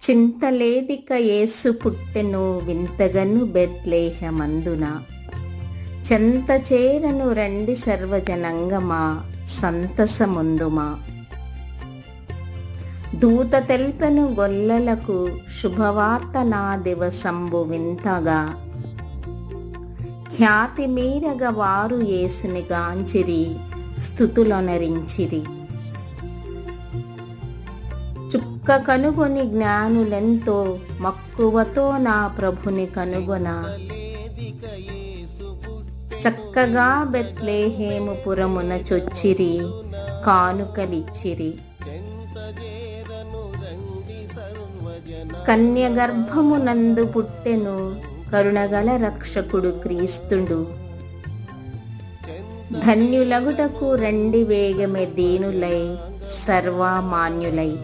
చింతలేదిక యేసు పుట్టెను వింతగను బెత్లెహేమందున. చెంత చేరను రండి సర్వజనంగమా, సంతసముందుమా. దూత తెల్పెను గొల్లలకు శుభవార్త నా దివసంబు వింతగా. ఖ్యాతి మీరగ వారు యేసుని గాంచిరి, స్తుతులొనరించిరి. చుక్క కనుగొని జ్ఞానులెంతో మక్కువతో నా ప్రభుని కనుగొన. చక్కగా బెత్లెహేము పురమున చొచ్చిరి, కానుకలిచ్చిరి. కన్య గర్భమునందు పుట్టెను కరుణగల రక్షకుడు క్రీస్తుడు. ధన్యులగుటకు రండి వేగమె దీనులై సర్వమాన్యులై.